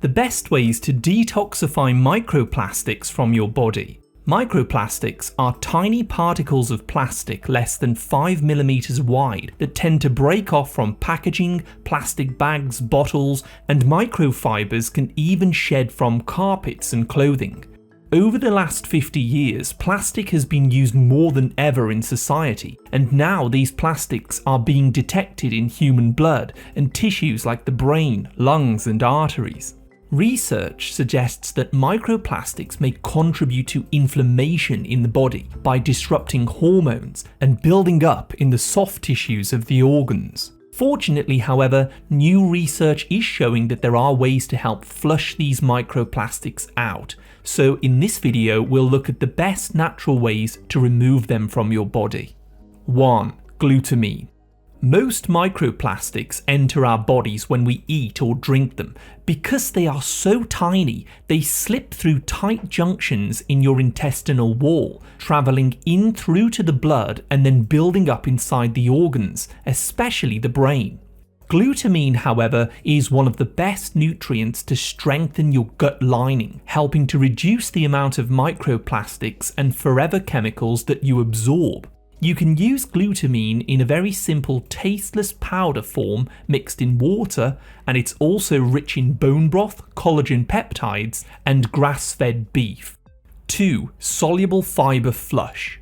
The best ways to detoxify microplastics from your body. Microplastics are tiny particles of plastic less than 5 mm wide that tend to break off from packaging, plastic bags, bottles, and microfibers can even shed from carpets and clothing. Over the last 50 years, plastic has been used more than ever in society, and now these plastics are being detected in human blood and tissues like the brain, lungs, and arteries. Research suggests that microplastics may contribute to inflammation in the body by disrupting hormones and building up in the soft tissues of the organs. Fortunately, however, new research is showing that there are ways to help flush these microplastics out. So in this video, we'll look at the best natural ways to remove them from your body. 1. Glutamine. Most microplastics enter our bodies when we eat or drink them. Because they are so tiny, they slip through tight junctions in your intestinal wall, travelling in through to the blood and then building up inside the organs, especially the brain. Glutamine, however, is one of the best nutrients to strengthen your gut lining, helping to reduce the amount of microplastics and forever chemicals that you absorb. You can use glutamine in a very simple tasteless powder form mixed in water, and it's also rich in bone broth, collagen peptides, and grass-fed beef. 2. Soluble fibre flush.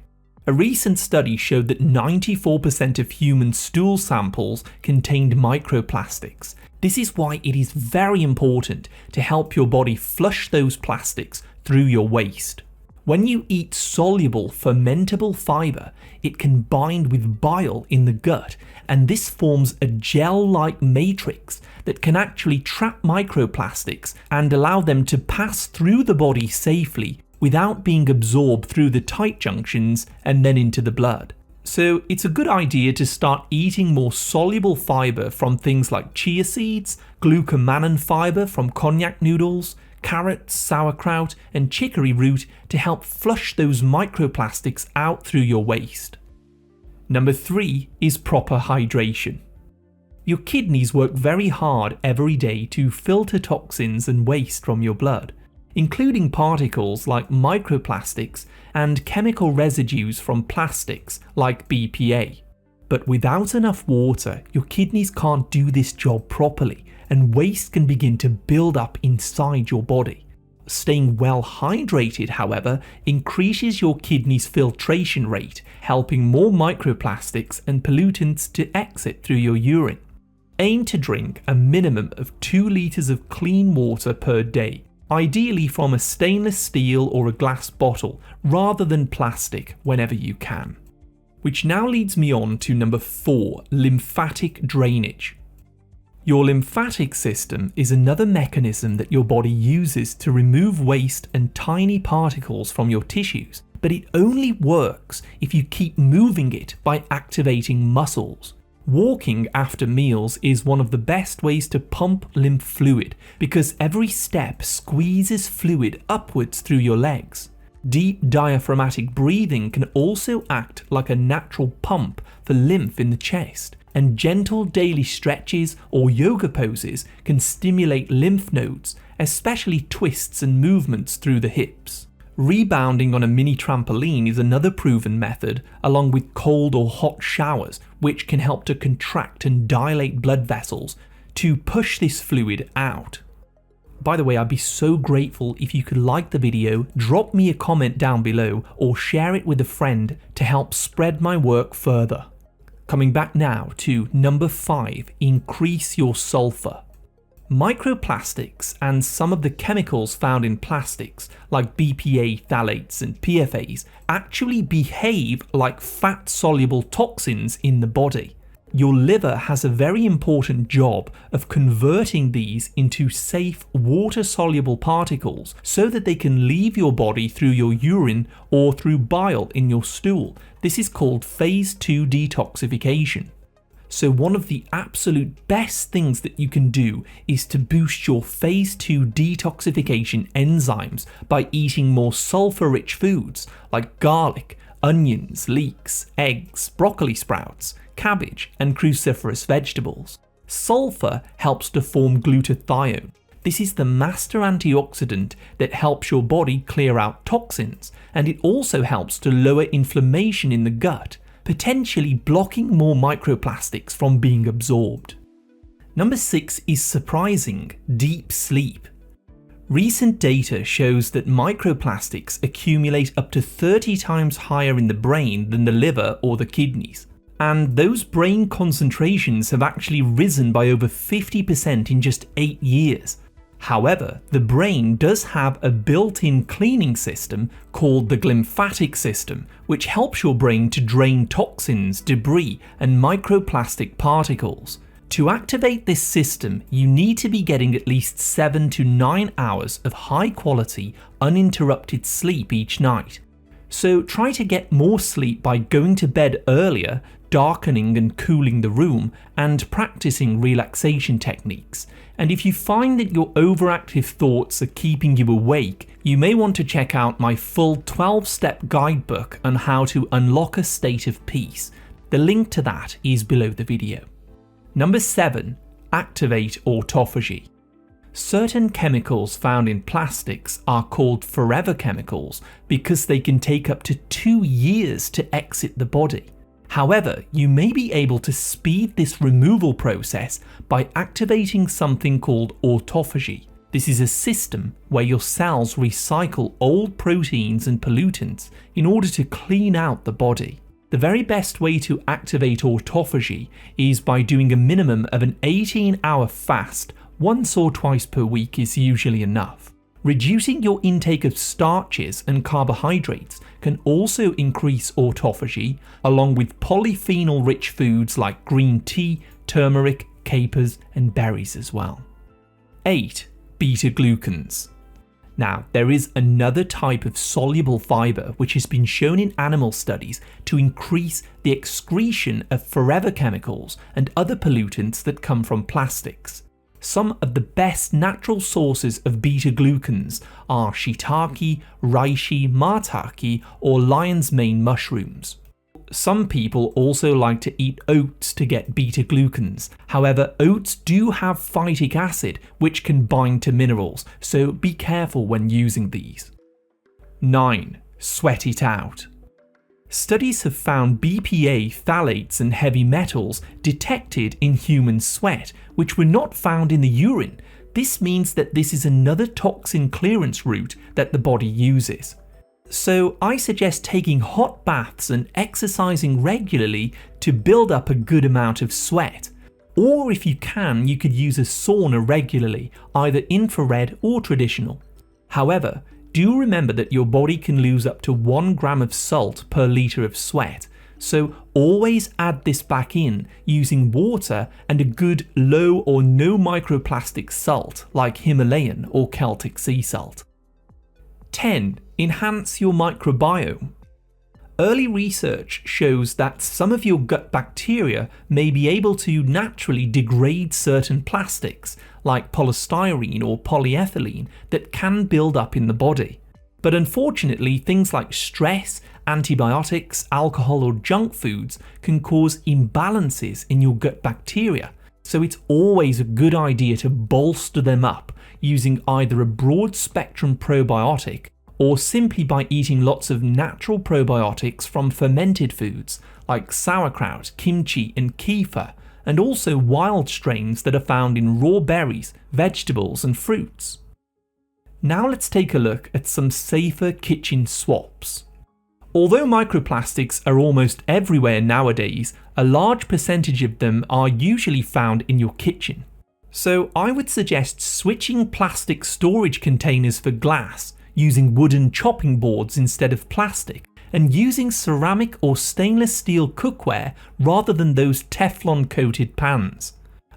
A recent study showed that 94% of human stool samples contained microplastics. This is why it is very important to help your body flush those plastics through your waste. When you eat soluble, fermentable fibre, it can bind with bile in the gut, and this forms a gel-like matrix that can actually trap microplastics and allow them to pass through the body safely without being absorbed through the tight junctions and then into the blood. So it's a good idea to start eating more soluble fibre from things like chia seeds, glutamine fibre from konjac noodles, carrots, sauerkraut, and chicory root to help flush those microplastics out through your waste. Number 3 is proper hydration. Your kidneys work very hard every day to filter toxins and waste from your blood, including particles like microplastics and chemical residues from plastics like BPA. But without enough water, your kidneys can't do this job properly, and waste can begin to build up inside your body. Staying well hydrated, however, increases your kidneys' filtration rate, helping more microplastics and pollutants to exit through your urine. Aim to drink a minimum of 2 litres of clean water per day, ideally from a stainless steel or a glass bottle rather than plastic whenever you can. Which now leads me on to number 4, lymphatic drainage. Your lymphatic system is another mechanism that your body uses to remove waste and tiny particles from your tissues, but it only works if you keep moving it by activating muscles. Walking after meals is one of the best ways to pump lymph fluid because every step squeezes fluid upwards through your legs. Deep diaphragmatic breathing can also act like a natural pump for lymph in the chest, and gentle daily stretches or yoga poses can stimulate lymph nodes, especially twists and movements through the hips. Rebounding on a mini trampoline is another proven method, along with cold or hot showers, which can help to contract and dilate blood vessels to push this fluid out. By the way, I'd be so grateful if you could like the video, drop me a comment down below, or share it with a friend to help spread my work further. Coming back now to number 5, increase your sulfur. Microplastics and some of the chemicals found in plastics, like BPA phthalates and PFAs, actually behave like fat-soluble toxins in the body. Your liver has a very important job of converting these into safe water-soluble particles so that they can leave your body through your urine or through bile in your stool. This is called phase 2 detoxification. So one of the absolute best things that you can do is to boost your phase 2 detoxification enzymes by eating more sulfur-rich foods like garlic, onions, leeks, eggs, broccoli sprouts, cabbage, and cruciferous vegetables. Sulfur helps to form glutathione. This is the master antioxidant that helps your body clear out toxins, and it also helps to lower inflammation in the gut, potentially blocking more microplastics from being absorbed. Number 6 is surprising: deep sleep. Recent data shows that microplastics accumulate up to 30 times higher in the brain than the liver or the kidneys. And those brain concentrations have actually risen by over 50% in just 8 years. However, the brain does have a built-in cleaning system called the lymphatic system, which helps your brain to drain toxins, debris, and microplastic particles. To activate this system, you need to be getting at least 7 to 9 hours of high-quality, uninterrupted sleep each night. So try to get more sleep by going to bed earlier, darkening and cooling the room, and practicing relaxation techniques. And if you find that your overactive thoughts are keeping you awake, you may want to check out my full 12-step guidebook on how to unlock a state of peace. The link to that is below the video. Number 7. Activate autophagy. Certain chemicals found in plastics are called forever chemicals because they can take up to 2 years to exit the body. However, you may be able to speed this removal process by activating something called autophagy. This is a system where your cells recycle old proteins and pollutants in order to clean out the body. The very best way to activate autophagy is by doing a minimum of an 18-hour fast. Once or twice per week is usually enough. Reducing your intake of starches and carbohydrates can also increase autophagy, along with polyphenol-rich foods like green tea, turmeric, capers, and berries as well. 8. Beta-Glucans. Now, there is another type of soluble fiber which has been shown in animal studies to increase the excretion of forever chemicals and other pollutants that come from plastics. Some of the best natural sources of beta-glucans are shiitake, reishi, maitake, or lion's mane mushrooms. Some people also like to eat oats to get beta-glucans. However, oats do have phytic acid which can bind to minerals, so be careful when using these. 9. Sweat it out. Studies have found BPA, phthalates and heavy metals detected in human sweat, which were not found in the urine. This means that this is another toxin clearance route that the body uses. So I suggest taking hot baths and exercising regularly to build up a good amount of sweat. Or if you can, you could use a sauna regularly, either infrared or traditional. However, do remember that your body can lose up to 1 gram of salt per litre of sweat, so always add this back in using water and a good low or no microplastic salt like Himalayan or Celtic sea salt. 10. Enhance your microbiome. Early research shows that some of your gut bacteria may be able to naturally degrade certain plastics, like polystyrene or polyethylene, that can build up in the body. But unfortunately, things like stress, antibiotics, alcohol or junk foods can cause imbalances in your gut bacteria, so it's always a good idea to bolster them up using either a broad spectrum probiotic or simply by eating lots of natural probiotics from fermented foods like sauerkraut, kimchi and kefir, and also wild strains that are found in raw berries, vegetables and fruits. Now let's take a look at some safer kitchen swaps. Although microplastics are almost everywhere nowadays, a large percentage of them are usually found in your kitchen. So I would suggest switching plastic storage containers for glass, using wooden chopping boards instead of plastic, and using ceramic or stainless steel cookware rather than those Teflon coated pans.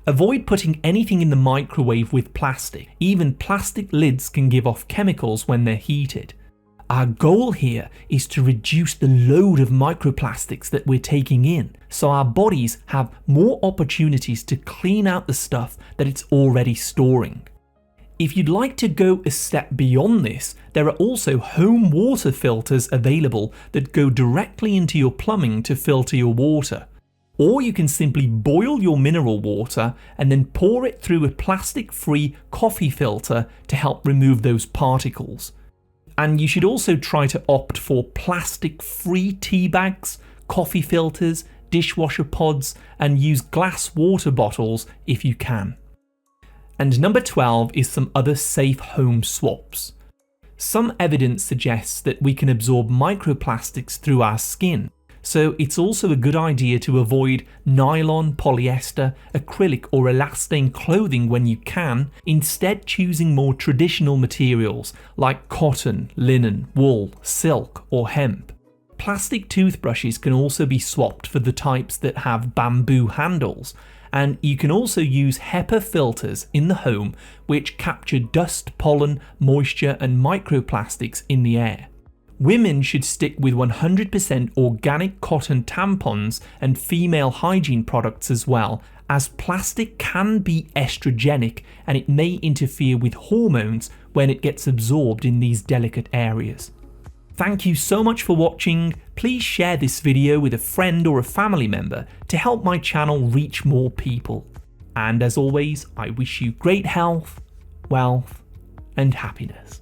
Avoid putting anything in the microwave with plastic. Even plastic lids can give off chemicals when they're heated. Our goal here is to reduce the load of microplastics that we're taking in, so our bodies have more opportunities to clean out the stuff that it's already storing. If you'd like to go a step beyond this, there are also home water filters available that go directly into your plumbing to filter your water. Or you can simply boil your mineral water and then pour it through a plastic-free coffee filter to help remove those particles. And you should also try to opt for plastic-free tea bags, coffee filters, dishwasher pods, and use glass water bottles if you can. And number 12 is some other safe home swaps. Some evidence suggests that we can absorb microplastics through our skin, so it's also a good idea to avoid nylon, polyester, acrylic or elastane clothing when you can, instead choosing more traditional materials like cotton, linen, wool, silk or hemp. Plastic toothbrushes can also be swapped for the types that have bamboo handles, and you can also use HEPA filters in the home which capture dust, pollen, moisture and microplastics in the air. Women should stick with 100% organic cotton tampons and female hygiene products as well, as plastic can be estrogenic and it may interfere with hormones when it gets absorbed in these delicate areas. Thank you so much for watching. Please share this video with a friend or a family member to help my channel reach more people. And as always, I wish you great health, wealth, and happiness.